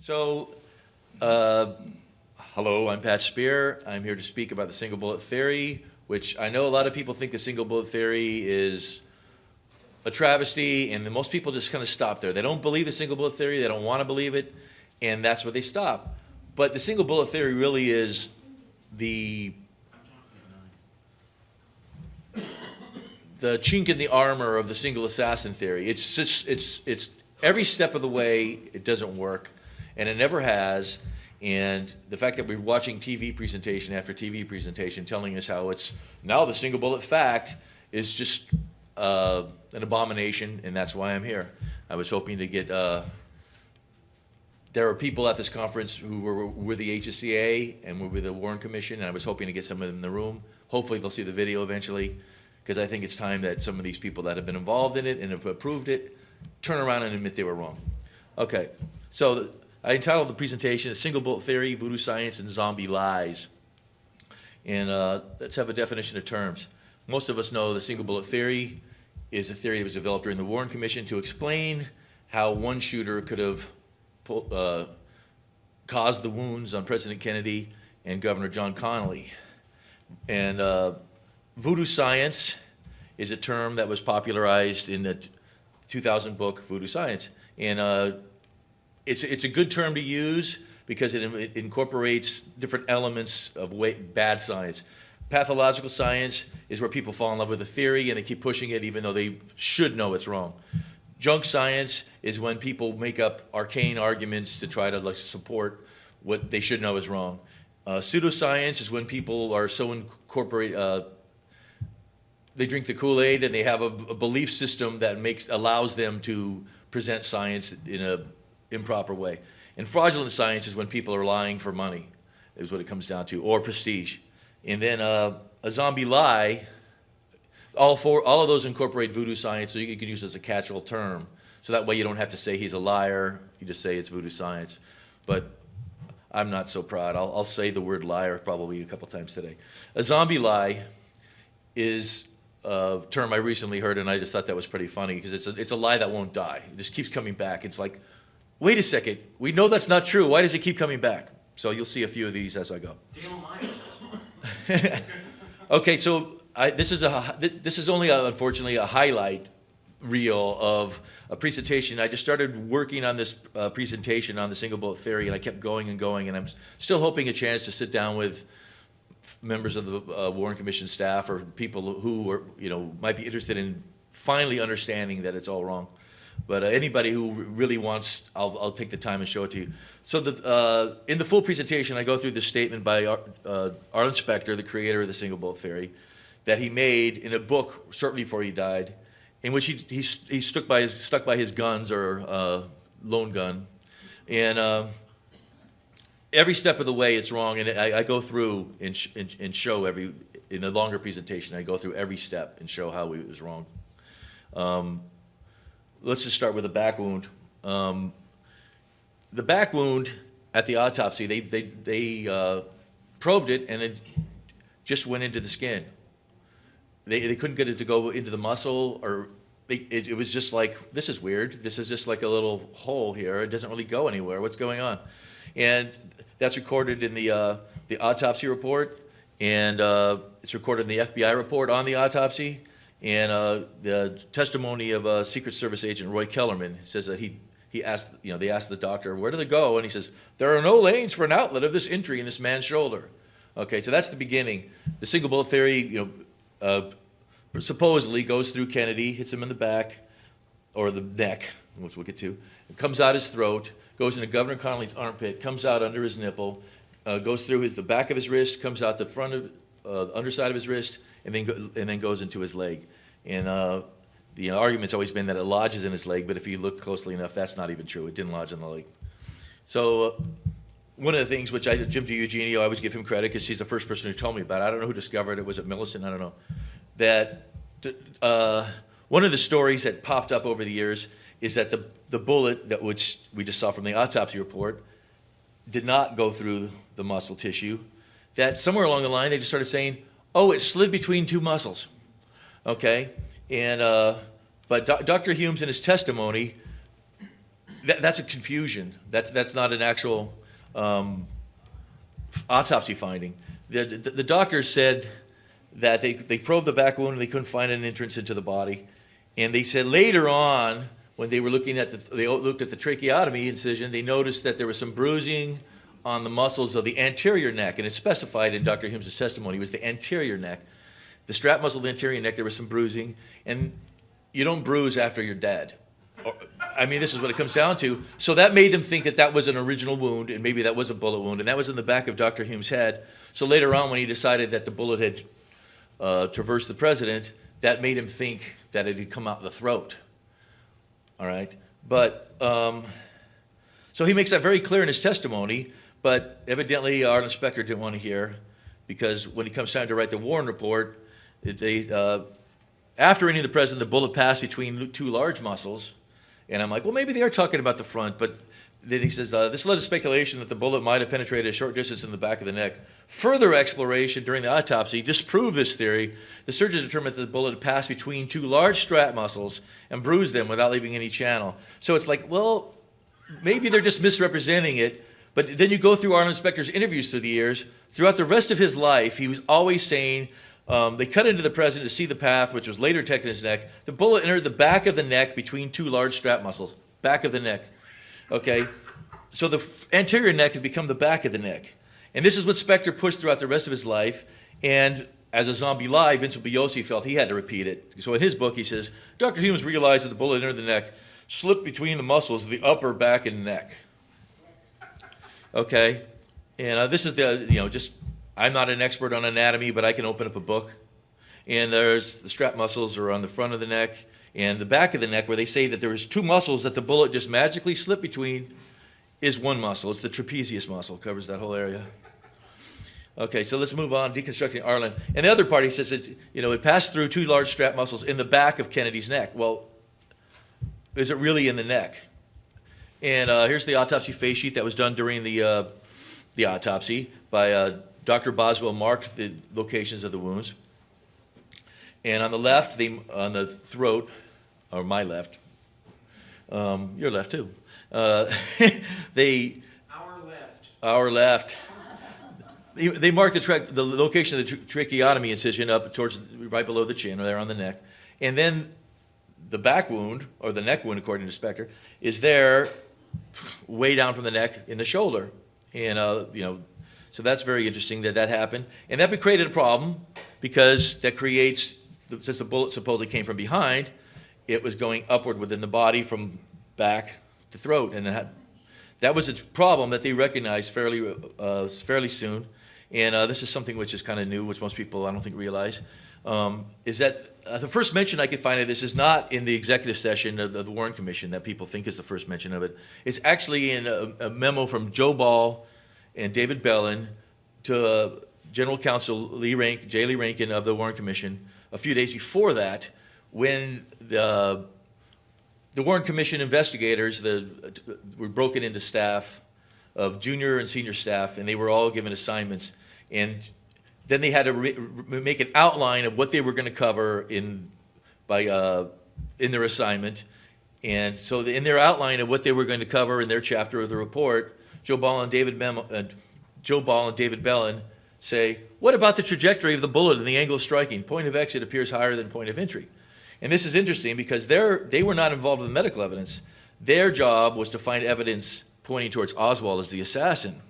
So, hello, I'm Pat Speer. I'm here to speak about the single bullet theory, which I know a lot of people think the single bullet theory is a travesty, and most people just kind of stop there. They don't believe the single bullet theory, they don't want to believe it, and that's where they stop. But the single bullet theory really is the chink in the armor of the single assassin theory. It's just, it's every step of the way it doesn't work, and it never has. And the fact that we're watching TV presentation after TV presentation telling us how it's now the single bullet fact is just an abomination, and that's why I'm here. I was hoping to get, there are people at this conference who were with the HSCA and were with the Warren Commission, and I was hoping to get some of them in the room. Hopefully they'll see the video eventually, because I think it's time that some of these people that have been involved in it and have approved it turn around and admit they were wrong. Okay, so I entitled the presentation, Single Bullet Theory, Voodoo Science, and Zombie Lies. And let's have a definition of terms. Most of us know the single bullet theory is a theory that was developed during the Warren Commission to explain how one shooter could have caused the wounds on President Kennedy and Governor John Connally. And voodoo science is a term that was popularized in the 2000 book, Voodoo Science. And it's a good term to use because it incorporates different elements of bad science. Pathological science is where people fall in love with a theory and they keep pushing it even though they should know it's wrong. Junk science is when people make up arcane arguments to try to support what they should know is wrong. Pseudoscience is when people are so incorporated, they drink the Kool-Aid and they have a belief system that allows them to present science in an improper way. And fraudulent science is when people are lying for money, is what it comes down to, or prestige. And then a zombie lie, all of those incorporate voodoo science, so you can use it as a catch-all term. So that way you don't have to say he's a liar, you just say it's voodoo science. But I'm not so proud. I'll say the word liar probably a couple times today. A zombie lie is a term I recently heard, and I just thought that was pretty funny because it's a lie that won't die. It just keeps coming back. It's like, wait a second, we know that's not true. Why does it keep coming back? So you'll see a few of these as I go. Okay, so this is only, unfortunately, a highlight reel of a presentation. I just started working on this presentation on the single bullet theory, and I kept going and going, and I'm still hoping a chance to sit down with members of the Warren Commission staff or people who are, might be interested in finally understanding that it's all wrong. But anybody who really wants, I'll take the time and show it to you. So in the full presentation, I go through this statement by Arlen Specter, the creator of the single bullet theory, that he made in a book shortly before he died, in which he stuck by his guns or lone gun, and every step of the way it's wrong. And I go through and show in the longer presentation, I go through every step and show how it was wrong. Let's just start with the back wound. The back wound at the autopsy, they probed it and it just went into the skin. They couldn't get it to go into the muscle, or it was just like, this is weird. This is just like a little hole here. It doesn't really go anywhere. What's going on? And that's recorded in the autopsy report, and it's recorded in the FBI report on the autopsy. And the testimony of a Secret Service agent, Roy Kellerman, says that he asked, they asked the doctor, where do they go? And he says, there are no lanes for an outlet of this injury in this man's shoulder. Okay, so that's the beginning. The single bullet theory, supposedly goes through Kennedy, hits him in the back, or the neck, which we'll get to. It comes out his throat, goes into Governor Connally's armpit, comes out under his nipple, goes through the back of his wrist, comes out the front of underside of his wrist, and then goes into his leg. And the argument's always been that it lodges in his leg, but if you look closely enough, that's not even true. It didn't lodge in the leg. So one of the things, which Jim DiEugenio, I always give him credit because he's the first person who told me about it. I don't know who discovered it. Was it Millicent? I don't know. That one of the stories that popped up over the years is that the bullet that which we just saw from the autopsy report did not go through the muscle tissue. That somewhere along the line they just started saying, oh, it slid between two muscles. Okay, and but Dr. Humes in his testimony That's a confusion. That's not an actual autopsy finding. The doctors said that they probed the back wound and they couldn't find an entrance into the body. And they said later on, when they were looking at they looked at the tracheotomy incision, they noticed that there was some bruising on the muscles of the anterior neck, and it's specified in Dr. Humes' testimony. It was the anterior neck. The strap muscle of the anterior neck, there was some bruising, and you don't bruise after you're dead. I mean, this is what it comes down to. So that made them think that that was an original wound, and maybe that was a bullet wound, and that was in the back of Dr. Humes' head. So later on, when he decided that the bullet had traversed the president, that made him think that it had come out the throat. All right? But, so he makes that very clear in his testimony, but evidently Arlen Specter didn't want to hear, because when it comes time to write the Warren report, after hitting the president, the bullet passed between two large muscles. And I'm like, well, maybe they are talking about the front. But then he says, this led to speculation that the bullet might have penetrated a short distance in the back of the neck. Further exploration during the autopsy disproved this theory. The surgeons determined that the bullet had passed between two large strap muscles and bruised them without leaving any channel. So it's like, well, maybe they're just misrepresenting it. But then you go through Arlen Specter's interviews through the years. Throughout the rest of his life, he was always saying, they cut into the president to see the path, which was later detected in his neck. The bullet entered the back of the neck between two large strap muscles. Back of the neck. Okay? So the anterior neck had become the back of the neck. And this is what Specter pushed throughout the rest of his life. And as a zombie live, Vincent Bugliosi felt he had to repeat it. So in his book, he says, Dr. Humes realized that the bullet entered the neck, slipped between the muscles of the upper back and neck. Okay? And this is the, I'm not an expert on anatomy, but I can open up a book. And there's the strap muscles are on the front of the neck and the back of the neck, where they say that there was two muscles that the bullet just magically slipped between, is one muscle. It's the trapezius muscle, covers that whole area. Okay, so let's move on, deconstructing Arlen. And the other part, he says it passed through two large strap muscles in the back of Kennedy's neck. Well, is it really in the neck? And here's the autopsy face sheet that was done during the autopsy by Dr. Boswell marked the locations of the wounds. And on the left, on the throat, or my left, your left too, Our left. They marked the location of the tracheotomy incision up towards right below the chin, or there on the neck. And then the back wound, or the neck wound, according to Specter, is there way down from the neck in the shoulder. And, so that's very interesting that happened. And that created a problem, because that creates, since the bullet supposedly came from behind, it was going upward within the body from back to throat. And that was a problem that they recognized fairly soon. And this is something which is kind of new, which most people I don't think realize, is that the first mention I could find of this is not in the executive session of the Warren Commission that people think is the first mention of it. It's actually in a memo from Joe Ball and David Bellin to General Counsel J. Lee Rankin of the Warren Commission a few days before that, when the Warren Commission investigators were broken into staff of junior and senior staff, and they were all given assignments. And then they had to make an outline of what they were going to cover in their assignment. And so in their outline of what they were going to cover in their chapter of the report, Joe Ball and David Bellin say, what about the trajectory of the bullet and the angle of striking? Point of exit appears higher than point of entry. And this is interesting, because they were not involved in the medical evidence. Their job was to find evidence pointing towards Oswald as the assassin,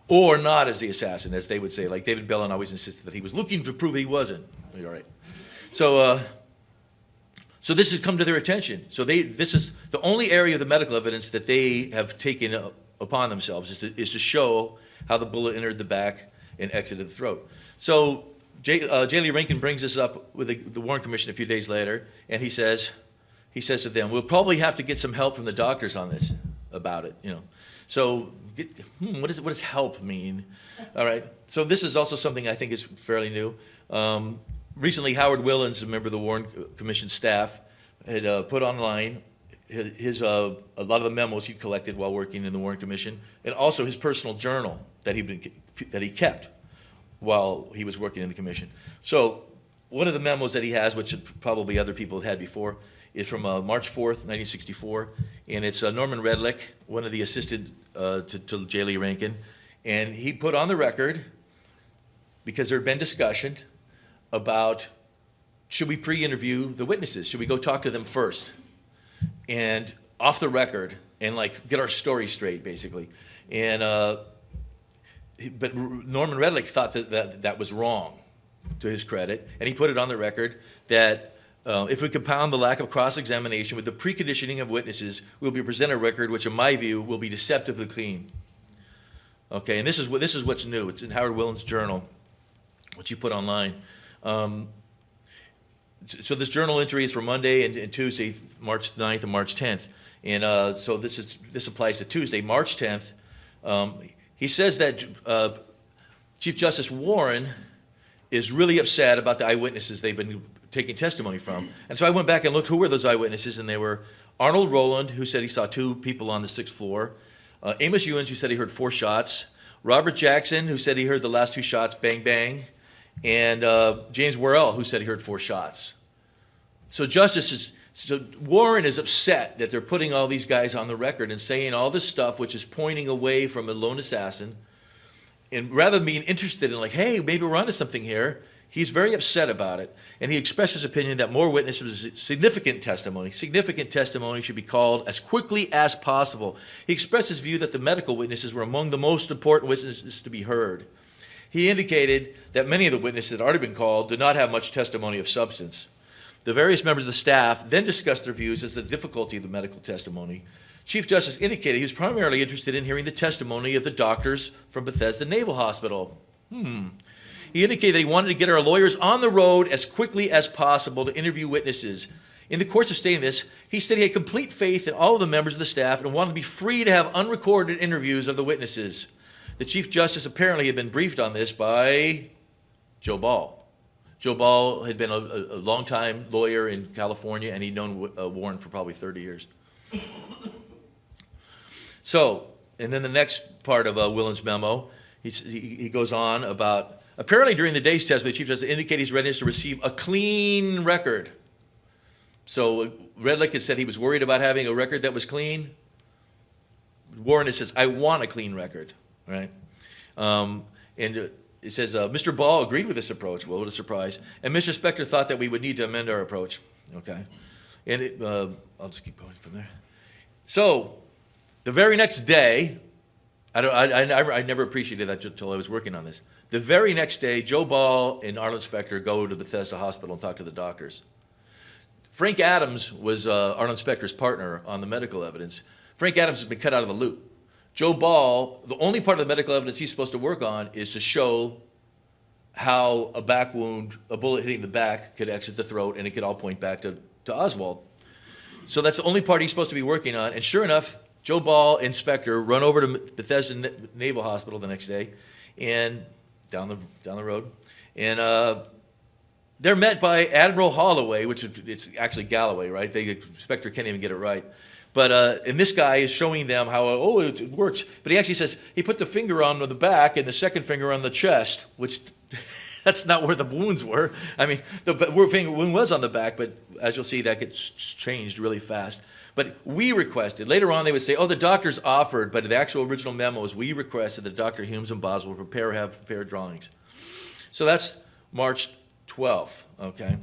or not as the assassin, as they would say. Like David Bellin always insisted that he was looking to prove he wasn't. All right. So this has come to their attention. So this is the only area of the medical evidence that they have taken upon themselves is to show how the bullet entered the back and exited the throat. So J. Lee Rankin brings this up with the Warren Commission a few days later, and he says to them, we'll probably have to get some help from the doctors on this, about it, So what does help mean? All right. So this is also something I think is fairly new. Recently, Howard Willens, a member of the Warren Commission staff, had put online a lot of the memos he collected while working in the Warren Commission, and also his personal journal that he kept while he was working in the commission. So one of the memos that he has, which probably other people had before, is from March 4th, 1964, and it's Norman Redlick, one of the assistant to J. Lee Rankin, and he put on the record, because there had been discussion about should we pre-interview the witnesses? Should we go talk to them first? And off the record, and like get our story straight, basically. And but Norman Redlick thought that was wrong, to his credit, and he put it on the record that if we compound the lack of cross-examination with the preconditioning of witnesses, we'll be presented a record which, in my view, will be deceptively clean. Okay, and this is what's new. It's in Howard Willen's journal, which he put online. So this journal entry is for Monday and Tuesday, March 9th and March 10th. And so this applies to Tuesday, March 10th. He says that Chief Justice Warren is really upset about the eyewitnesses they've been taking testimony from. And so I went back and looked who were those eyewitnesses, and they were Arnold Rowland, who said he saw 2 people on the 6th floor, Amos Ewens, who said he heard 4 shots, Robert Jackson, who said he heard the last 2 shots, bang, bang, and James Worrell, who said he heard 4 shots. So Warren is upset that they're putting all these guys on the record and saying all this stuff which is pointing away from a lone assassin. And rather than being interested in like, hey, maybe we're onto something here, he's very upset about it. And he expressed his opinion that more witnesses, significant testimony should be called as quickly as possible. He expressed his view that the medical witnesses were among the most important witnesses to be heard. He indicated that many of the witnesses that had already been called did not have much testimony of substance. The various members of the staff then discussed their views as to the difficulty of the medical testimony. Chief Justice indicated he was primarily interested in hearing the testimony of the doctors from Bethesda Naval Hospital. He indicated that he wanted to get our lawyers on the road as quickly as possible to interview witnesses. In the course of stating this, he said he had complete faith in all of the members of the staff and wanted to be free to have unrecorded interviews of the witnesses. The Chief Justice apparently had been briefed on this by Joe Ball. Joe Ball had been a longtime lawyer in California, and he'd known Warren for probably 30 years. So, and then the next part of Willen's memo, he goes on about, apparently during the day's testimony, the Chief Justice indicated his readiness to receive a clean record. So Redlick had said he was worried about having a record that was clean. Warren says, I want a clean record, right? It says, Mr. Ball agreed with this approach. Well, what a surprise. And Mr. Specter thought that we would need to amend our approach. Okay. And I'll just keep going from there. So the very next day, I never appreciated that until I was working on this. The very next day, Joe Ball and Arlen Specter go to Bethesda Hospital and talk to the doctors. Frank Adams was Arlen Specter's partner on the medical evidence. Frank Adams has been cut out of the loop. Joe Ball, the only part of the medical evidence he's supposed to work on is to show how a back wound, a bullet hitting the back, could exit the throat, and it could all point back to Oswald. So that's the only part he's supposed to be working on. And sure enough, Joe Ball and Specter run over to Bethesda Naval Hospital the next day, and down the road, and they're met by Admiral Holloway, which it's actually Galloway, right? Specter can't even get it right. But and this guy is showing them how, it works. But he actually says he put the finger on the back and the second finger on the chest, which that's not where the wounds were. I mean, the finger wound was on the back, but as you'll see, that gets changed really fast. But we requested, later on they would say, the doctors offered, but the actual original memo is we requested that Dr. Humes and Boswell have prepared drawings. So that's March 12th, okay?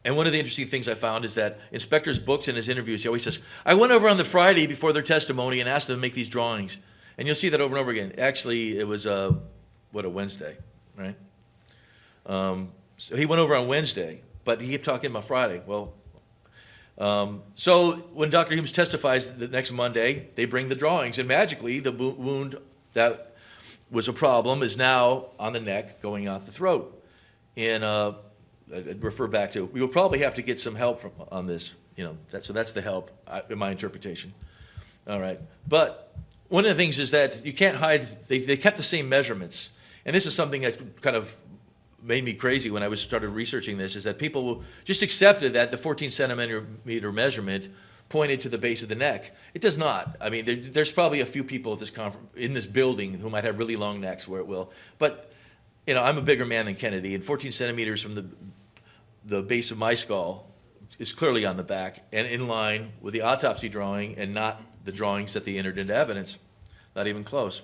And one of the interesting things I found is that in Specter's books and his interviews, he always says, I went over on the Friday before their testimony and asked them to make these drawings. And you'll see that over and over again. Actually, it was, a Wednesday, right? So he went over on Wednesday, but he kept talking about Friday. Well, so when Dr. Humes testifies the next Monday, they bring the drawings, and magically the wound that was a problem is now on the neck going out the throat. And I'd refer back to, we will probably have to get some help on this, so that's the help in my interpretation. All right. But one of the things is that you can't hide, they kept the same measurements. And this is something that kind of made me crazy when I started researching this, is that people just accepted that the 14 centimeter measurement pointed to the base of the neck. It does not. I mean, there's probably a few people at this in this building who might have really long necks where it will. But you know, I'm a bigger man than Kennedy, and 14 centimeters from the base of my skull is clearly on the back and in line with the autopsy drawing and not the drawings that they entered into evidence. Not even close.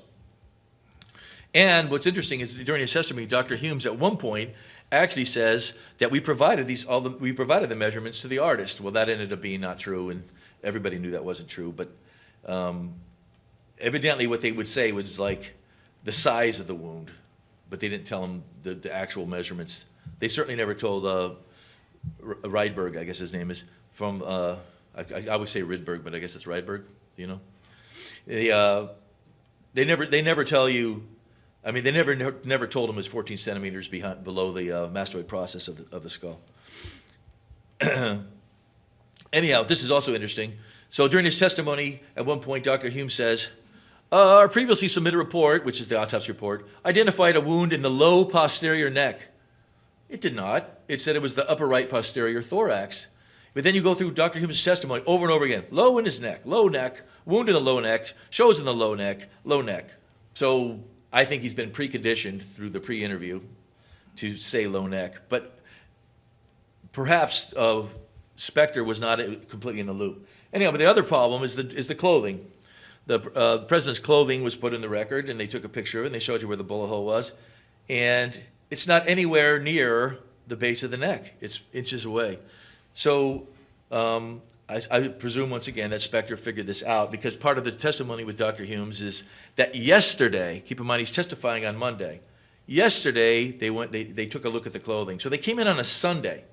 And what's interesting is during his testimony, Dr. Humes at one point actually says that we provided the measurements to the artist. Well, that ended up being not true, and everybody knew that wasn't true. But evidently, what they would say was like the size of the wound, but they didn't tell him the actual measurements. They certainly never told Rydberg, I guess his name is, from I always say Rydberg, but I guess it's Rydberg. You know, they never tell you. I mean, they never told him it was 14 centimeters below the mastoid process of the skull. Anyhow, this is also interesting. So during his testimony, at one point, Dr. Hume says, our previously submitted report, which is the autopsy report, identified a wound in the low posterior neck. It did not. It said it was the upper right posterior thorax. But then you go through Dr. Hume's testimony over and over again. Low in his neck, low neck, wound in the low neck, shows in the low neck, low neck. So I think he's been preconditioned through the pre-interview to say low neck. But perhaps Specter was not completely in the loop. Anyhow, but the other problem is the clothing. The president's clothing was put in the record, and they took a picture of it, and they showed you where the bullet hole was. And it's not anywhere near the base of the neck. It's inches away. So I presume, once again, that Specter figured this out, because part of the testimony with Dr. Humes is that yesterday, keep in mind he's testifying on Monday, yesterday they took a look at the clothing. So they came in on a Sunday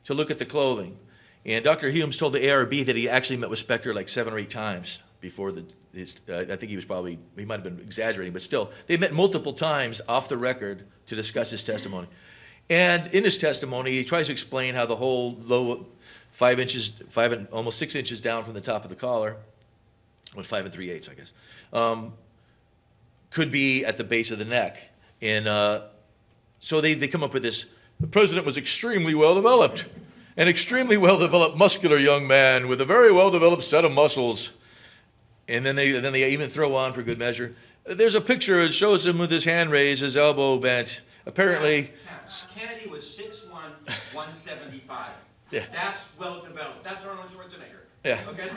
to look at the clothing. And Dr. Humes told the ARB that he actually met with Specter like 7 or 8 times before I think he might have been exaggerating, but still, they met multiple times off the record to discuss his testimony. And in his testimony, he tries to explain how the whole low 5 inches, almost 6 inches down from the top of the collar, 5 3/8, I guess, could be at the base of the neck. And so they come up with this. The president was extremely well developed, an extremely well developed muscular young man with a very well developed set of muscles. And then they even throw on, for good measure, there's a picture that shows him with his hand raised, his elbow bent. Apparently, Kennedy was 6'1", 175. Yeah. That's well developed. That's Arnold Schwarzenegger. Yeah. Okay.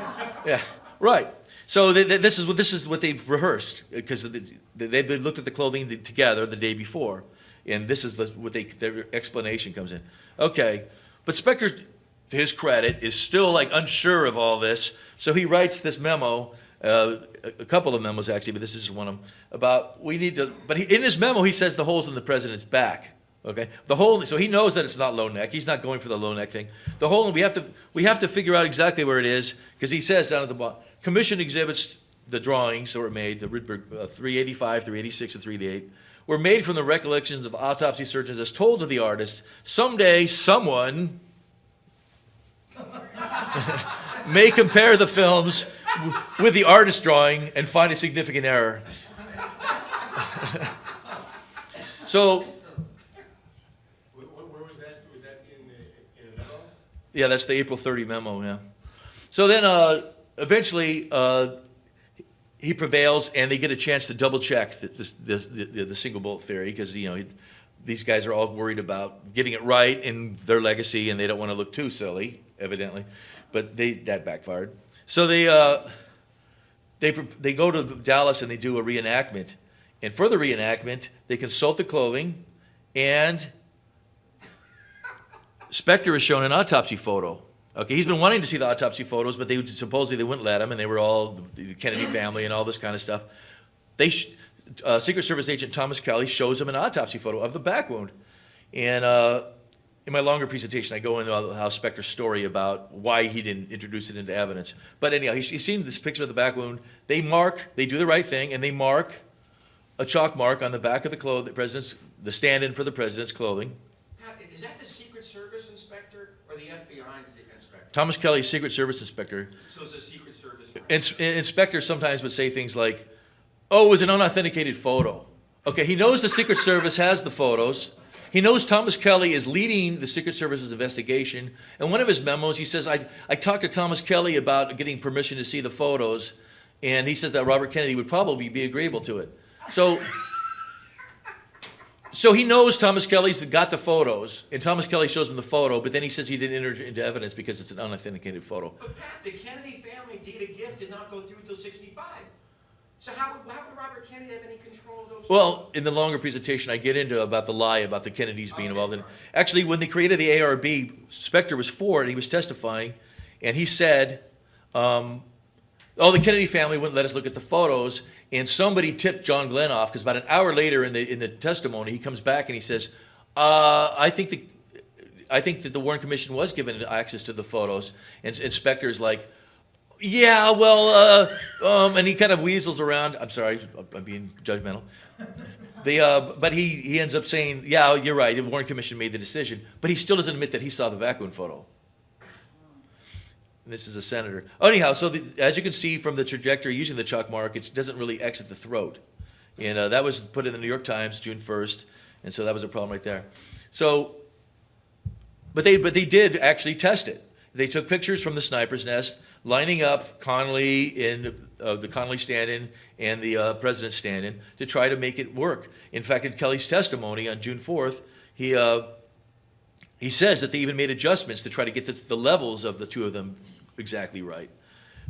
Yeah, right. So this is what they've rehearsed, because they looked at the clothing together the day before, and this is their explanation comes in. Okay, but Specter, to his credit, is still like unsure of all this, so he writes this memo. A couple of memos actually, but this is one of them, about we need to, but in his memo he says the hole's in the president's back. Okay, the hole, so he knows that it's not low neck. He's not going for the low neck thing. The hole, we have to figure out exactly where it is, because he says down at the bottom, commission exhibits the drawings that were made, the Rydberg 385, 386, and 388, were made from the recollections of autopsy surgeons as told to the artist. Someday, someone may compare the films with the artist drawing and find a significant error. So, where was that? Was that in a memo? yeah, that's the April 30 memo, yeah. So then eventually he prevails, and they get a chance to double check the single bullet theory, because these guys are all worried about getting it right in their legacy, and they don't want to look too silly, evidently. But that backfired. So they go to Dallas and they do a reenactment. And for the reenactment, they consult the clothing, and Specter is shown an autopsy photo. Okay, he's been wanting to see the autopsy photos, but supposedly they wouldn't let him, and they were all the Kennedy family and all this kind of stuff. Secret Service agent Thomas Kelly shows him an autopsy photo of the back wound. And in my longer presentation, I go into how Specter's story about why he didn't introduce it into evidence. But anyhow, he's seen this picture of the back wound. They do the right thing, and they mark a chalk mark on the back of the stand-in for the president's clothing. Now, is that the Secret Service inspector or the FBI inspector? Thomas Kelly, Secret Service inspector. So it's a Secret Service. Inspectors sometimes would say things like, oh, it was an unauthenticated photo. Okay, he knows the Secret Service has the photos. He knows Thomas Kelly is leading the Secret Service's investigation. In one of his memos, he says, I talked to Thomas Kelly about getting permission to see the photos, and he says that Robert Kennedy would probably be agreeable to it. So So he knows Thomas Kelly's got the photos, and Thomas Kelly shows him the photo, but then he says he didn't enter it into evidence because it's an unauthenticated photo. But Pat, the Kennedy family deed of gift did not go through until 65. So how would Robert Kennedy have any control of those? Well, in the longer presentation, I get into about the lie about the Kennedys being involved in it. Actually, when they created the ARB, Specter was for it, and he was testifying, and he said, the Kennedy family wouldn't let us look at the photos, and somebody tipped John Glenn off, because about an hour later in the testimony, he comes back and he says, I think that the Warren Commission was given access to the photos, and Specter's like, yeah, well, and he kind of weasels around. I'm sorry, I'm being judgmental. But he ends up saying, yeah, you're right, the Warren Commission made the decision, but he still doesn't admit that he saw the vacuum photo. And this is a senator. Anyhow, so as you can see from the trajectory using the chalk mark, it doesn't really exit the throat. And that was put in the New York Times, June 1st, and so that was a problem right there. So, but they did actually test it. They took pictures from the sniper's nest, lining up Connolly in the Connolly stand-in and the president's stand-in to try to make it work. In fact, in Kelly's testimony on June 4th, he says that they even made adjustments to try to get the levels of the two of them exactly right.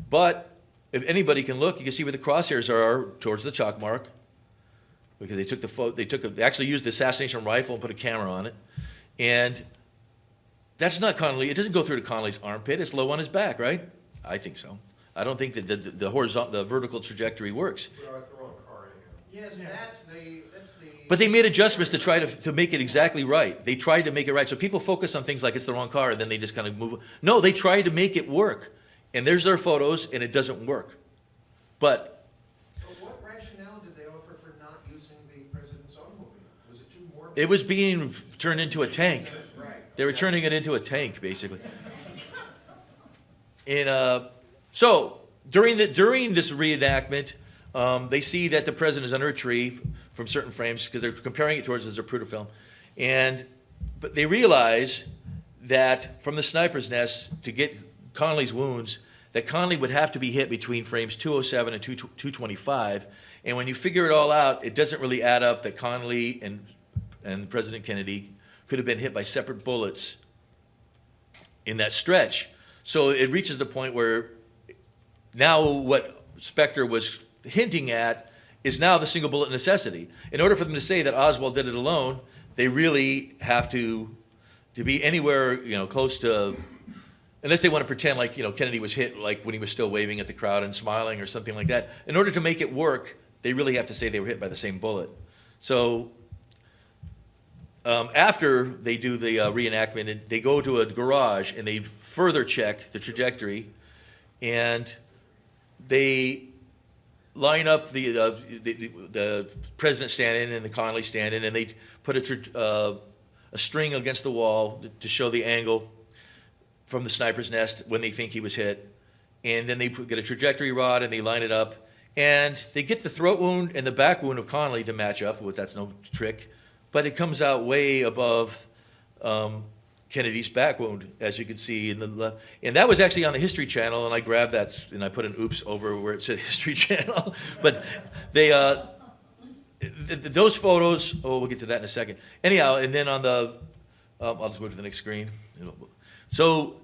But if anybody can look, you can see where the crosshairs are towards the chalk mark, because they took the photo. They actually used the assassination rifle and put a camera on it, and that's not Connolly. It doesn't go through to Connolly's armpit. It's low on his back, right? I think so. I don't think that the vertical trajectory works. Well, that's the wrong car anyhow. Yes, that's the. But they made adjustments to try to make it exactly right. They tried to make it right. So people focus on things like it's the wrong car, and then they just kind of move. No, they tried to make it work. And there's their photos, and it doesn't work. But What rationale did they offer for not using the president's automobile? Was it too morbid? it was being turned into a tank. Right. They were turning it into a tank, basically. And so during this reenactment, they see that the president is under a tree from certain frames because they're comparing it towards the Zapruder film, but they realize that from the sniper's nest to get Connolly's wounds, that Connolly would have to be hit between frames 207 and 225, and when you figure it all out, it doesn't really add up that Connolly and President Kennedy could have been hit by separate bullets in that stretch. So it reaches the point where now what Specter was hinting at is now the single bullet necessity. In order for them to say that Oswald did it alone, they really have to be anywhere, close to, unless they want to pretend like, Kennedy was hit like when he was still waving at the crowd and smiling or something like that. In order to make it work, they really have to say they were hit by the same bullet. So after they do the reenactment, they go to a garage and they further check the trajectory, and they line up the president stand-in and the Connolly stand-in, and they put a string against the wall to show the angle from the sniper's nest when they think he was hit. And then they get a trajectory rod and they line it up, and they get the throat wound and the back wound of Connolly to match up. Well, that's no trick, but it comes out way above Kennedy's back wound, as you can see in the left. And that was actually on the History Channel, and I grabbed that and I put an oops over where it said History Channel. But they, those photos, we'll get to that in a second. Anyhow, and then on the, I'll just move to the next screen. So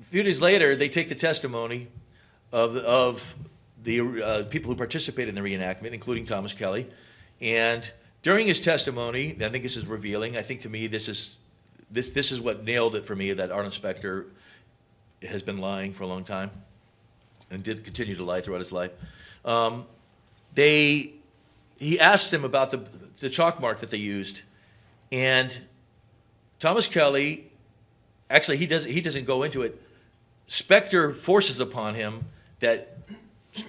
a few days later, they take the testimony of the people who participated in the reenactment, including Thomas Kelly, and during his testimony, I think this is revealing. I think to me this is what nailed it for me, that Arlen Specter has been lying for a long time and did continue to lie throughout his life. He asked him about the chalk mark that they used, and Thomas Kelly, actually he doesn't go into it. Specter forces upon him that,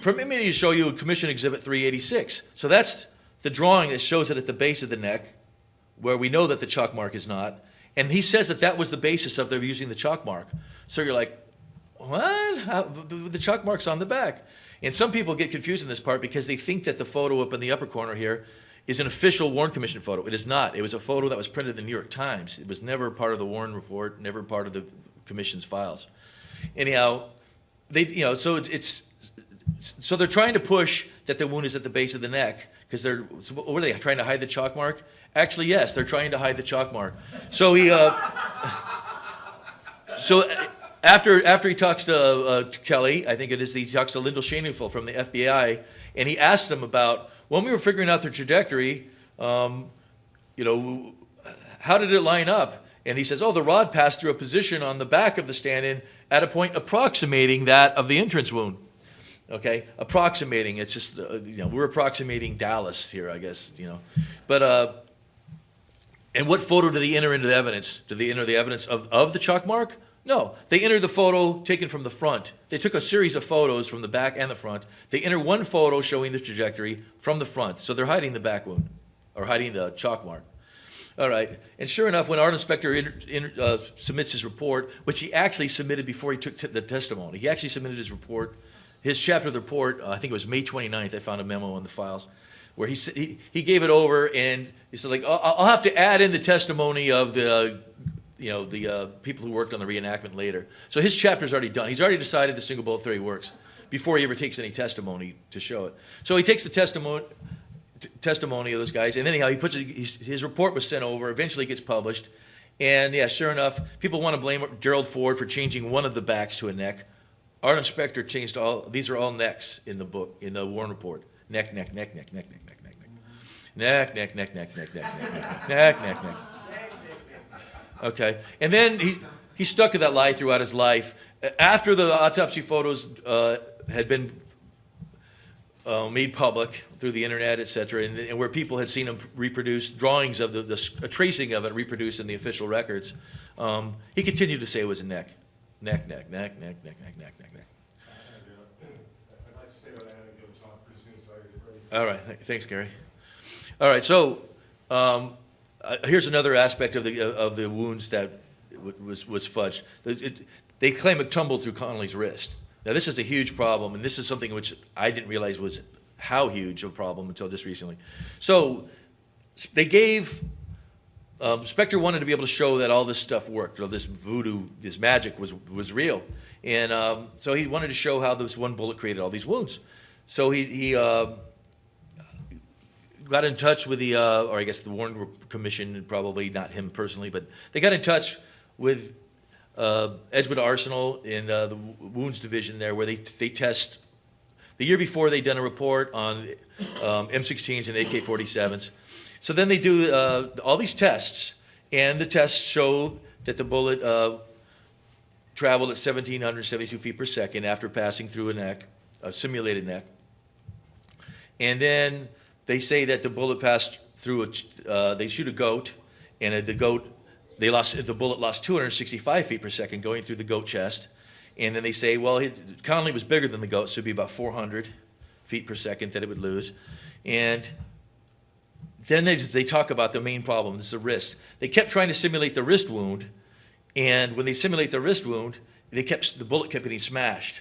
permit me to show you Commission Exhibit 386. So that's the drawing that shows it at the base of the neck, where we know that the chalk mark is not. And he says that was the basis of their using the chalk mark. So you're like, what? The chalk mark's on the back. And some people get confused in this part because they think that the photo up in the upper corner here is an official Warren Commission photo. It is not. It was a photo that was printed in the New York Times. It was never part of the Warren report, never part of the Commission's files. Anyhow, so they're trying to push that the wound is at the base of the neck, because what were they trying to hide the chalk mark? Actually, yes, they're trying to hide the chalk mark. So he, after he talks to Kelly, I think it is, he talks to Lyndall Schoenfeld from the FBI, and he asks them about, when we were figuring out the trajectory, how did it line up? And he says, oh, the rod passed through a position on the back of the stand-in at a point approximating that of the entrance wound. Okay, approximating. It's just, we're approximating Dallas here, I guess, But, and what photo do they enter into the evidence? Do they enter the evidence of the chalk mark? No, they enter the photo taken from the front. They took a series of photos from the back and the front. They enter one photo showing the trajectory from the front. So they're hiding the back wound, or hiding the chalk mark. All right, and sure enough, when Arlen Specter submits his report, which he actually submitted before he took the testimony, he actually submitted his report, his chapter of the report, I think it was May 29th, I found a memo in the files, where he gave it over, and he said, I'll have to add in the testimony of the people who worked on the reenactment later. So his chapter's already done. He's already decided the single bullet theory works before he ever takes any testimony to show it. So he takes the testimony of those guys, and then he puts his report was sent over, eventually gets published, and yeah, sure enough, people want to blame Gerald Ford for changing one of the backs to a neck. Arlen Specter changed these are all necks in the book, in the Warren report. Neck, neck, neck, neck, neck, neck, neck, neck, neck, neck, neck, neck, neck, neck, neck, neck, neck, neck. Okay, and then he stuck to that lie throughout his life. After the autopsy photos had been made public through the internet, etc., and where people had seen him reproduce drawings of a tracing of it reproduced in the official records, he continued to say it was a neck. Neck, neck, neck, neck, neck, neck, neck, neck, neck. I'd like to stay on that and give a talk pretty soon, so I get ready. All right, thanks, Gary. All right, so here's another aspect of the wounds that was fudged. They claim it tumbled through Connolly's wrist. Now, this is a huge problem, and this is something which I didn't realize was how huge of a problem until just recently. So they gave, Specter wanted to be able to show that all this stuff worked, or this voodoo, this magic was real. And so he wanted to show how this one bullet created all these wounds. So he got in touch with or I guess the Warren Commission, probably not him personally, but they got in touch with Edgewood Arsenal in the Wounds Division there, where they test. The year before, they'd done a report on M16s and AK-47s. So then they do all these tests, and the tests show that the bullet traveled at 1,772 feet per second after passing through a neck, a simulated neck. And then they say that the bullet passed through they shoot a goat, and the bullet lost 265 feet per second going through the goat chest. And then they say, well, Connolly was bigger than the goat, so it'd be about 400 feet per second that it would lose. And then they talk about the main problem, this is the wrist. They kept trying to simulate the wrist wound, and when they simulate the wrist wound, the bullet kept getting smashed.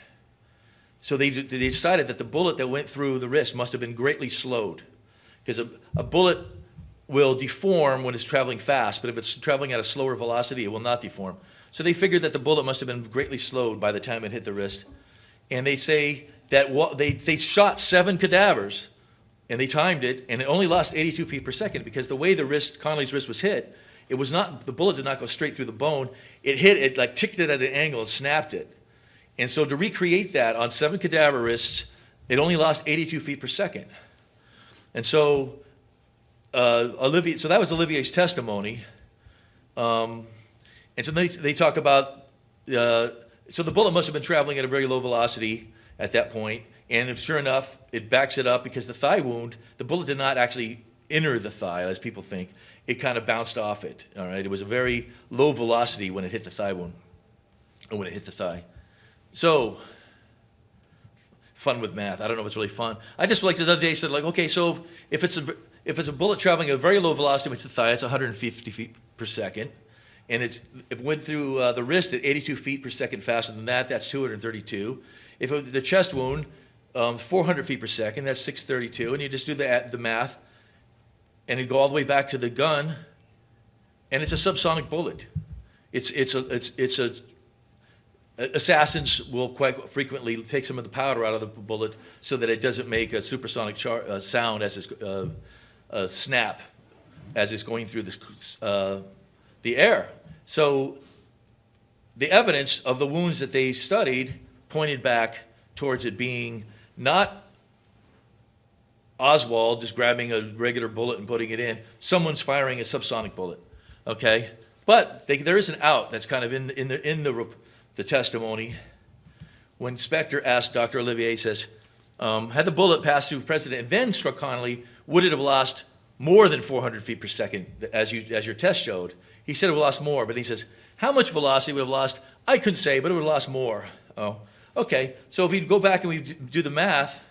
So they decided that the bullet that went through the wrist must have been greatly slowed, because a bullet will deform when it's traveling fast, but if it's traveling at a slower velocity, it will not deform. So they figured that the bullet must have been greatly slowed by the time it hit the wrist. And they say that they shot 7 cadavers, and they timed it, and it only lost 82 feet per second, because the way Connolly's wrist was hit, the bullet did not go straight through the bone. It like ticked it at an angle and snapped it. And so to recreate that on 7 cadaver wrists, it only lost 82 feet per second. And so Olivier, so that was Olivier's testimony. And so they talk about, so the bullet must have been traveling at a very low velocity at that point, and if sure enough, it backs it up, because the thigh wound, the bullet did not actually enter the thigh, as people think. It kind of bounced off it, all right? It was a very low velocity when it hit the thigh wound, or when it hit the thigh. So, fun with math. I don't know if it's really fun. I just like the other day said, like, okay, so if it's a bullet traveling at a very low velocity, which is the thigh, it's 150 feet per second. And it went through the wrist at 82 feet per second faster than that, that's 232. If it was the chest wound, 400 feet per second, that's 632. And you just do the math, and you go all the way back to the gun, and it's a subsonic bullet. It's assassins will quite frequently take some of the powder out of the bullet so that it doesn't make a supersonic sound as it's snap as it's going through the air. So the evidence of the wounds that they studied pointed back towards it being not Oswald just grabbing a regular bullet and putting it in. Someone's firing a subsonic bullet, okay? But there is an out that's kind of in the testimony. When Specter asked Dr. Olivier, he says, had the bullet passed through the president and then struck Connolly, would it have lost more than 400 feet per second, as your test showed? He said it would have lost more, but he says, how much velocity would have lost? I couldn't say, but it would have lost more. Oh, okay. So if we go back and we do the math,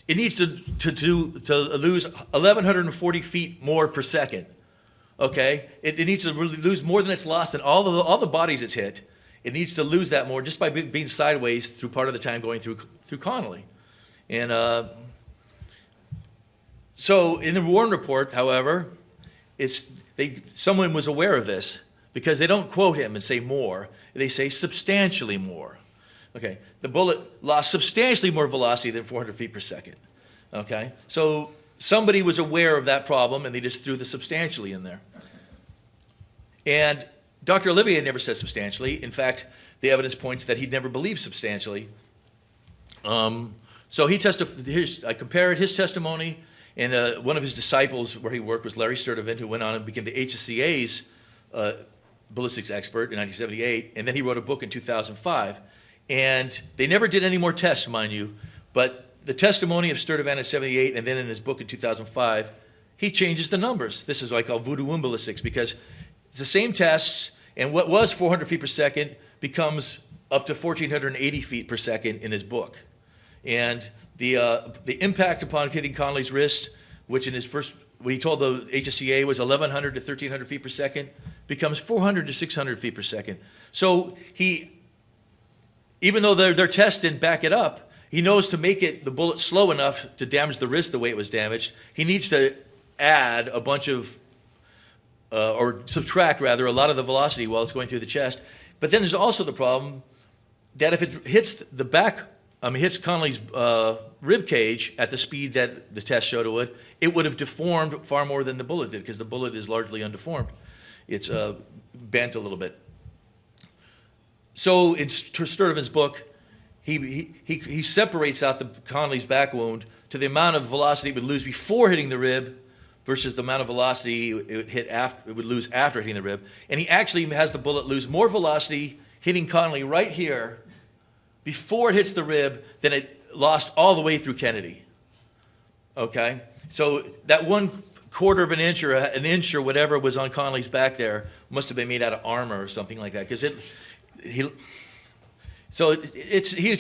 it needs to lose 1,140 feet more per second. Okay, it needs to really lose more than it's lost in all the bodies it's hit. It needs to lose that more just by being sideways through part of the time going through Connolly. And so in the Warren report, however, someone was aware of this because they don't quote him and say more. They say substantially more. Okay, the bullet lost substantially more velocity than 400 feet per second. Okay, so somebody was aware of that problem and they just threw the substantially in there. And Dr. Olivier never said substantially. In fact, the evidence points that he'd never believed substantially. So he testified, I compared his testimony, and one of his disciples where he worked was Larry Sturtevant, who went on and became the HCA's ballistics expert in 1978, and then he wrote a book in 2005. And they never did any more tests, mind you, but the testimony of Sturtevant in 78 and then in his book in 2005, he changes the numbers. This is what I call voodoo wound ballistics because it's the same tests, and what was 400 feet per second becomes up to 1,480 feet per second in his book. And the impact upon hitting Connolly's wrist, which in his first, when he told the HSCA was 1,100 to 1,300 feet per second, becomes 400 to 600 feet per second. So even though their tests didn't back it up, he knows to make the bullet slow enough to damage the wrist the way it was damaged, he needs to add a bunch of, or subtract rather, a lot of the velocity while it's going through the chest. But then there's also the problem that if it hits hits Connolly's rib cage at the speed that the test showed it would have deformed far more than the bullet did because the bullet is largely undeformed. It's bent a little bit. So in Sturtevant's book, he separates out the Connolly's back wound to the amount of velocity it would lose before hitting the rib versus the amount of velocity it would lose after hitting the rib. And he actually has the bullet lose more velocity hitting Connolly right here before it hits the rib than it lost all the way through Kennedy. Okay? So that 1/4 of an inch or an inch or whatever was on Connolly's back there must have been made out of armor or something like that because he was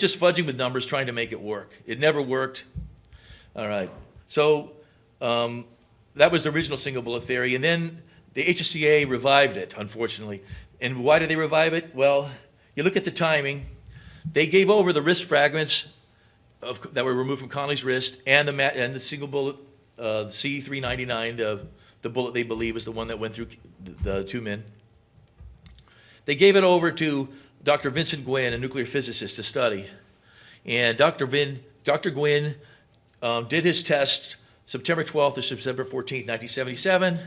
just fudging with numbers trying to make it work. It never worked. All right. So that was the original single bullet theory. And then the HSCA revived it, unfortunately. And why did they revive it? Well, you look at the timing. They gave over the wrist fragments that were removed from Connolly's wrist and the single bullet, C399, the bullet they believe is the one that went through the two men. They gave it over to Dr. Vincent Gwynn, a nuclear physicist, to study. And Dr. Gwynn did his test September 12th to September 14th, 1977.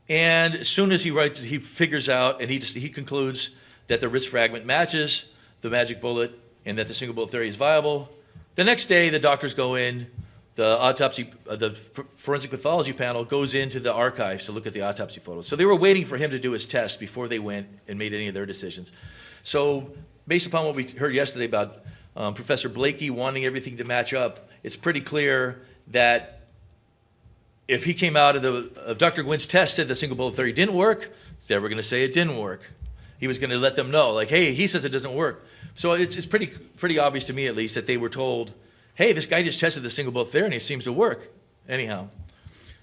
And as soon as he figures out and he concludes that the wrist fragment matches the magic bullet and that the single bullet theory is viable, the next day the doctors go in, the autopsy, the forensic pathology panel goes into the archives to look at the autopsy photos. So they were waiting for him to do his test before they went and made any of their decisions. So based upon what we heard yesterday about Professor Blakey wanting everything to match up, it's pretty clear that if he came out of Dr. Gwynn's test said the single bullet theory didn't work, they were going to say it didn't work. He was going to let them know, like, hey, he says it doesn't work. So it's pretty obvious to me, at least, that they were told, hey, this guy just tested the single bullet theory and it seems to work. Anyhow.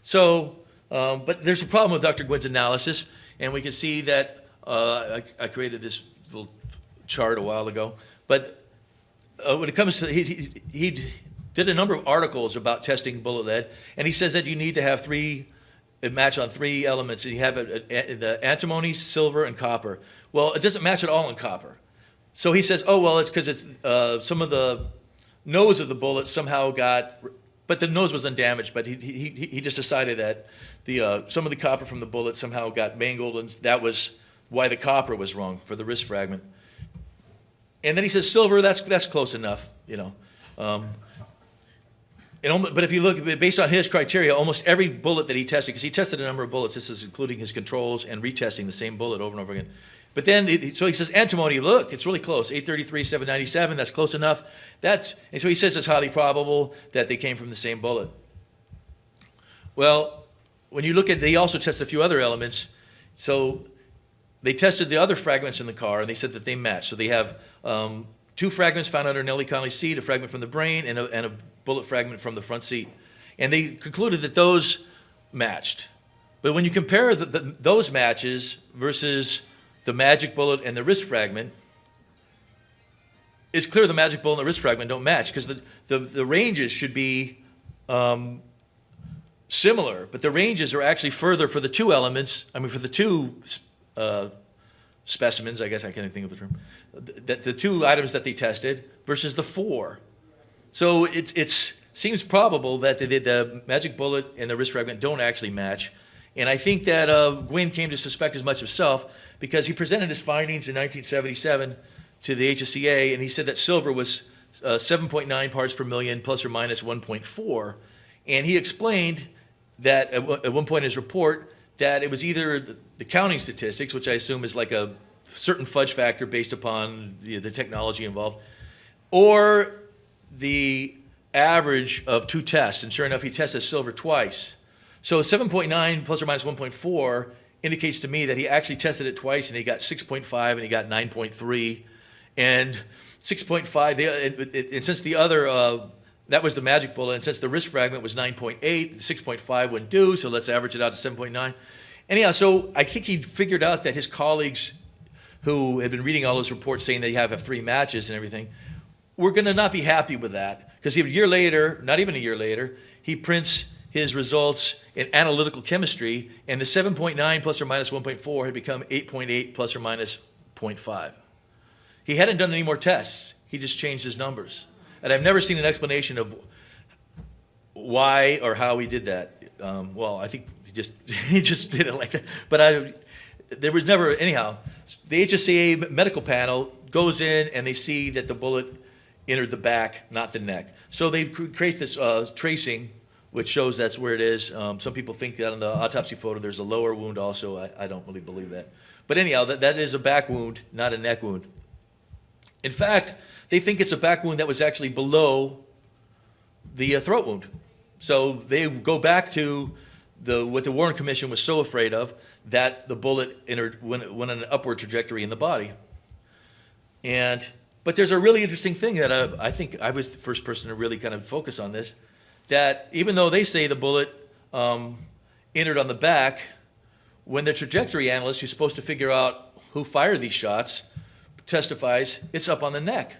So, but there's a problem with Dr. Gwynn's analysis, and we can see that I created this little chart a while ago. But when it comes to, he did a number of articles about testing bullet lead, and he says that you need to have 3 it matched on 3 elements, and you have the antimony, silver, and copper. Well, it doesn't match at all in copper. So he says, oh, well, it's because it's some of the nose of the bullet somehow got, but the nose was undamaged, but he just decided that some of the copper from the bullet somehow got mangled, and that was why the copper was wrong for the wrist fragment. And then he says silver, that's close enough, you know. But if you look, based on his criteria, almost every bullet that he tested, because he tested a number of bullets, this is including his controls and retesting the same bullet over and over again. But then, so he says antimony, look, it's really close, 833, 797, that's close enough. And so he says it's highly probable that they came from the same bullet. Well, when you look at, they also tested a few other elements. So they tested the other fragments in the car, and they said that they match. So they have 2 fragments found under Nellie Connolly's seat, a fragment from the brain, and a bullet fragment from the front seat. And they concluded that those matched. But when you compare those matches versus the magic bullet and the wrist fragment, it's clear the magic bullet and the wrist fragment don't match, because the ranges should be similar, but the ranges are actually further for the 2 elements, for the 2 specimens, I guess I can't think of the term, the 2 items that they tested versus the 4. So it seems probable that the magic bullet and the wrist fragment don't actually match. And I think that Gwynn came to suspect as much himself, because he presented his findings in 1977 to the HSCA, and he said that silver was 7.9 parts per million plus or minus 1.4. And he explained that at one point in his report that it was either the counting statistics, which I assume is like a certain fudge factor based upon the technology involved, or the average of 2 tests. And sure enough, he tested silver twice. So 7.9 plus or minus 1.4 indicates to me that he actually tested it twice, and he got 6.5 and he got 9.3. And 6.5, and since the other, that was the magic bullet, and since the wrist fragment was 9.8, 6.5 wouldn't do, so let's average it out to 7.9. Anyhow, so I think he figured out that his colleagues who had been reading all those reports saying they have 3 matches and everything, were going to not be happy with that. Because a year later, not even a year later, he prints his results in analytical chemistry, and the 7.9 plus or minus 1.4 had become 8.8 plus or minus 0.5. He hadn't done any more tests. He just changed his numbers. And I've never seen an explanation of why or how he did that. Well, I think he just did it like that. But there was never, anyhow, the HSCA medical panel goes in and they see that the bullet entered the back, not the neck. So they create this tracing, which shows that's where it is. Some people think that on the autopsy photo there's a lower wound also. I don't really believe that. But anyhow, that is a back wound, not a neck wound. In fact, they think it's a back wound that was actually below the throat wound. So they go back to what the Warren Commission was so afraid of, that the bullet went on an upward trajectory in the body. But there's a really interesting thing that I think I was the first person to really kind of focus on this, that even though they say the bullet entered on the back, when the trajectory analyst who's supposed to figure out who fired these shots testifies, it's up on the neck.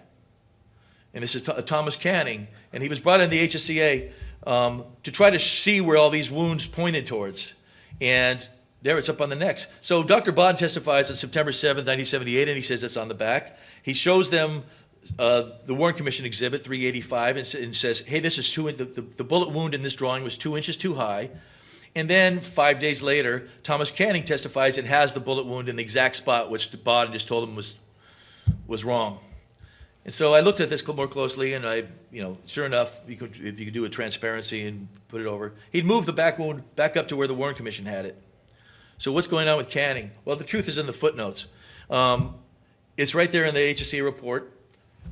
And this is Thomas Canning, and he was brought in the HSCA to try to see where all these wounds pointed towards. And there it's up on the neck. So Dr. Baden testifies on September 7th, 1978, and he says it's on the back. He shows them the Warren Commission exhibit 385 and says, hey, this is the bullet wound in this drawing was 2 inches too high. And then 5 days later, Thomas Canning testifies and has the bullet wound in the exact spot which Baden just told him was wrong. And so I looked at this more closely, and sure enough, if you could do a transparency and put it over, he'd moved the back wound back up to where the Warren Commission had it. So what's going on with Canning? Well, the truth is in the footnotes. It's right there in the HSCA report.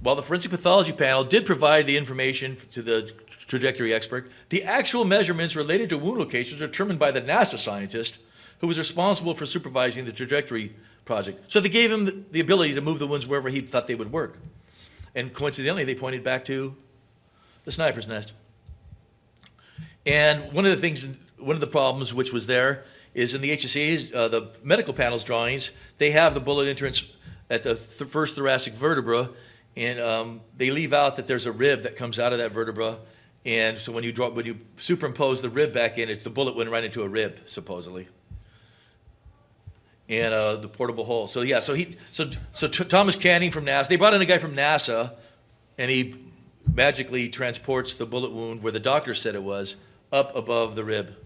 While the Forensic Pathology Panel did provide the information to the trajectory expert, the actual measurements related to wound locations were determined by the NASA scientist who was responsible for supervising the trajectory project. So they gave him the ability to move the wounds wherever he thought they would work. And coincidentally, they pointed back to the sniper's nest. And one of the problems which was there is in the HSCA's, the medical panel's drawings, they have the bullet entrance at the first thoracic vertebra, and they leave out that there's a rib that comes out of that vertebra, And so when you superimpose the rib back in, the bullet went right into a rib, supposedly. And the portable hole. So yeah, so Thomas Canning from NASA, they brought in a guy from NASA, and he magically transports the bullet wound where the doctor said it was, up above the rib.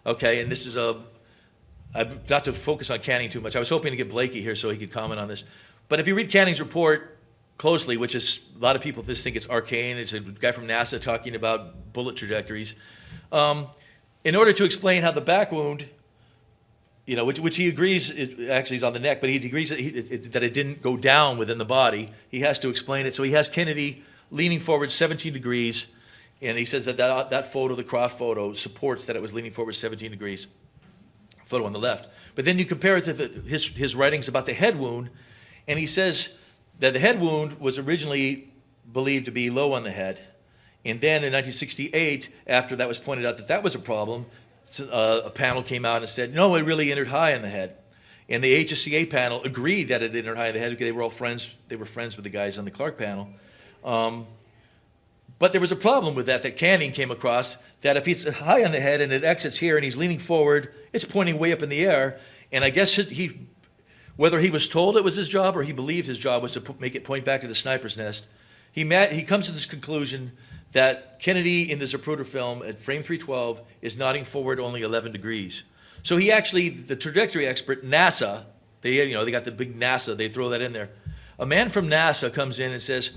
Okay, and this is not to focus on Canning too much. I was hoping to get Blakey here so he could comment on this. But if you read Canning's report closely, which is, a lot of people just think it's arcane, it's a guy from NASA talking about bullet trajectories. In order to explain how the back wound, which he agrees actually is on the neck, but he agrees that it didn't go down within the body. He has to explain it. So he has Kennedy leaning forward 17 degrees, and he says that photo, the Croft photo, supports that it was leaning forward 17 degrees. Photo on the left. But then you compare it to his writings about the head wound, and he says that the head wound was originally believed to be low on the head. And then in 1968, after that was pointed out that that was a problem, a panel came out and said, no, it really entered high in the head. And the HSCA panel agreed that it entered high in the head because they were all friends. They were friends with the guys on the Clark panel. But there was a problem with that Canning came across, that if he's high on the head and it exits here and he's leaning forward, it's pointing way up in the air. And I guess whether he was told it was his job or he believed his job was to make it point back to the sniper's nest, he comes to this conclusion that Kennedy in the Zapruder film at frame 312 is nodding forward only 11 degrees. So he actually, the trajectory expert, NASA, they got the big NASA, they throw that in there. A man from NASA comes in and says,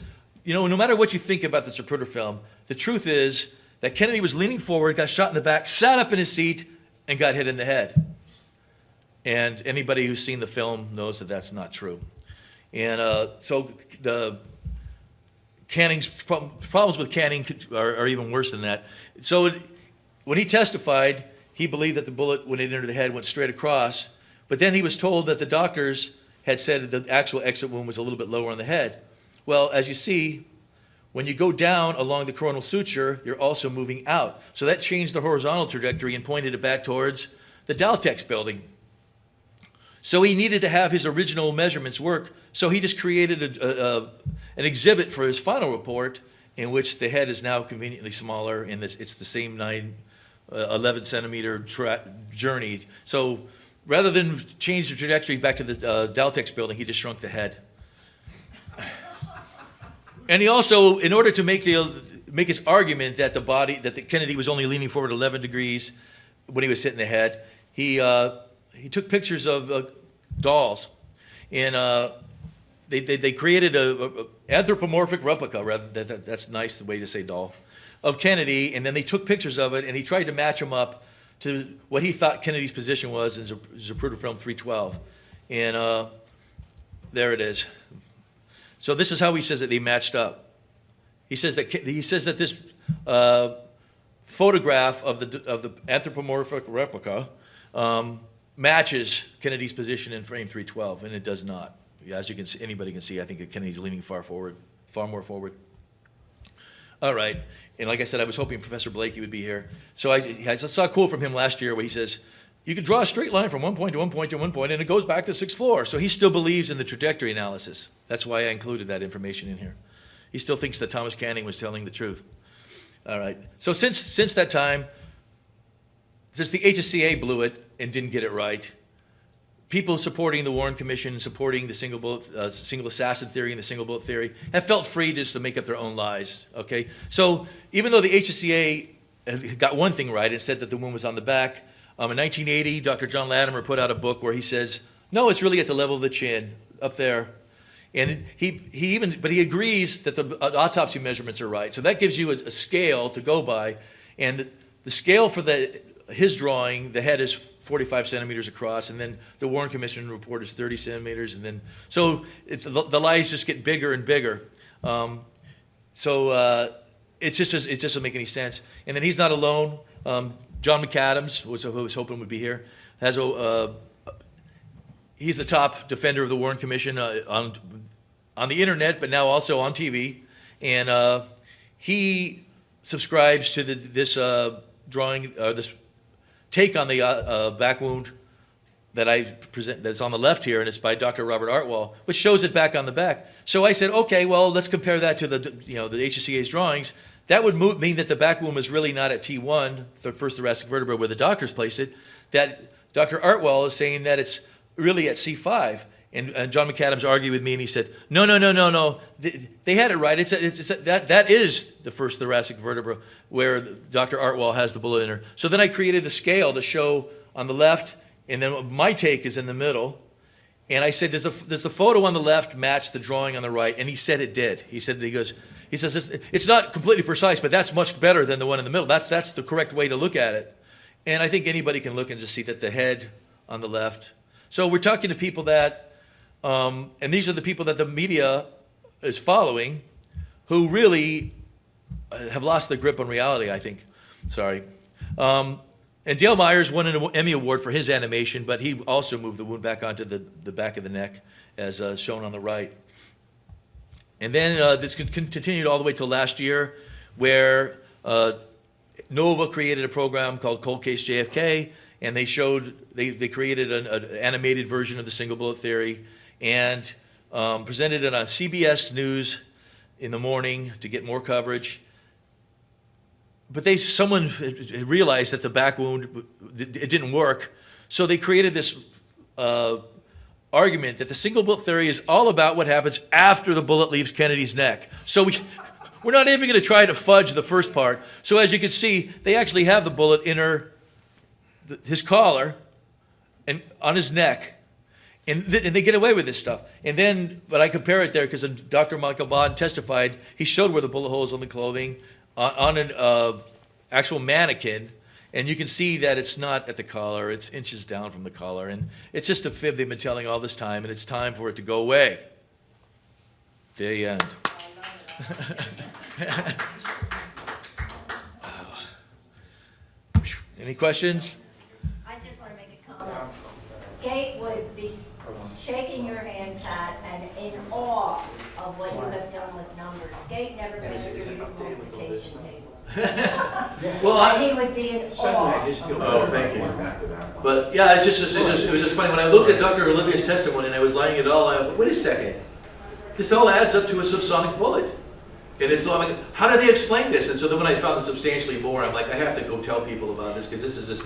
no matter what you think about the Zapruder film, the truth is that Kennedy was leaning forward, got shot in the back, sat up in his seat, and got hit in the head. And anybody who's seen the film knows that that's not true. And so the Canning's problems with Canning are even worse than that. So when he testified, he believed that the bullet, when it entered the head, went straight across. But then he was told that the doctors had said that the actual exit wound was a little bit lower on the head. Well, as you see, when you go down along the coronal suture, you're also moving out. So that changed the horizontal trajectory and pointed it back towards the Daltex building. So he needed to have his original measurements work. So he just created an exhibit for his final report in which the head is now conveniently smaller, and it's the same 11 centimeter journey. So rather than change the trajectory back to the Daltex building, he just shrunk the head. And he also, in order to make his argument that that Kennedy was only leaning forward 11 degrees when he was hitting the head, he took pictures of dolls, and they created a anthropomorphic replica, rather that's nice the way to say doll, of Kennedy, and then they took pictures of it, and he tried to match them up to what he thought Kennedy's position was in Zapruder film 312, and there it is. So this is how he says that they matched up. He says that this photograph of the anthropomorphic replica matches Kennedy's position in frame 312, and it does not. As you can see, anybody can see, I think that Kennedy's leaning far more forward. All right, and like I said, I was hoping Professor Blakey would be here. So I saw a quote from him last year where he says, you could draw a straight line from one point to one point to one point, and it goes back to the sixth floor. So he still believes in the trajectory analysis. That's why I included that information in here. He still thinks that Thomas Canning was telling the truth. All right, so since that time, since the HSCA blew it and didn't get it right, people supporting the Warren Commission, supporting the single assassin theory and the single bullet theory, have felt free just to make up their own lies, okay? So even though the HSCA got one thing right and said that the wound was on the back, in 1980, Dr. John Lattimer put out a book where he says, no, it's really at the level of the chin, up there. And he agrees that the autopsy measurements are right. So that gives you a scale to go by. And the scale for his drawing, the head is 45 centimeters across, and then the Warren Commission report is 30 centimeters, and then so the lies just get bigger and bigger. It just doesn't make any sense. And then he's not alone. John McAdams, who I was hoping would be here, he's the top defender of the Warren Commission on the internet, but now also on TV, and he subscribes to this drawing, this take on the back wound that I present, that's on the left here, and it's by Dr. Robert Artwell, which shows it back on the back. So I said, okay, well, let's compare that to the HSCA's drawings. that would mean that the back wound was really not at T1, the first thoracic vertebra where the doctors placed it, that Dr. Artwell is saying that it's really at C5. And John McAdams argued with me, and he said, no, they had it right. That is the first thoracic vertebra where Dr. Artwell has the bullet in her. So then I created the scale to show on the left, and then my take is in the middle. And I said, does the photo on the left match the drawing on the right? And he said it did. He says, it's not completely precise, but that's much better than the one in the middle. That's the correct way to look at it. And I think anybody can look and just see that the head on the left. So we're talking to people that, and these are the people that the media is following, who really have lost their grip on reality, I think. Sorry. And Dale Myers won an Emmy Award for his animation, but he also moved the wound back onto the back of the neck, as shown on the right. And then this continued all the way till last year, where Nova created a program called Cold Case JFK, and they created an animated version of the single bullet theory, and presented it on CBS News in the morning to get more coverage. But someone realized that the back wound, it didn't work, so they created this argument that the single bullet theory is all about what happens after the bullet leaves Kennedy's neck. So we're not even going to try to fudge the first part. So as you can see, they actually have the bullet in his collar and on his neck. And they get away with this stuff. And then, but I compare it there because Dr. Michael Baden testified. He showed where the bullet holes on the clothing on an actual mannequin, and you can see that it's not at the collar. It's inches down from the collar, and it's just a fib they've been telling all this time, and it's time for it to go away. The end. Any questions? I just want to make a comment. Kate would be shaking her hand, Pat, and in awe of what you have done with numbers. Kate never been through multiplication tables. Well, And he would be in awe. Oh, thank you. But yeah, it was just funny. When I looked at Dr. Olivier's testimony and I was lining it all, I went, wait a second. This all adds up to a subsonic bullet. And it's all like, how do they explain this? And so then when I found substantially more, I'm like, I have to go tell people about this because this is just,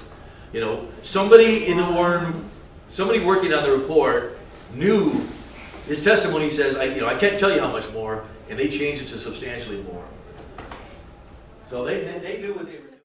somebody in the Warren, somebody working on the report knew his testimony says, I can't tell you how much more, and they changed it to substantially more. So they knew what they were doing.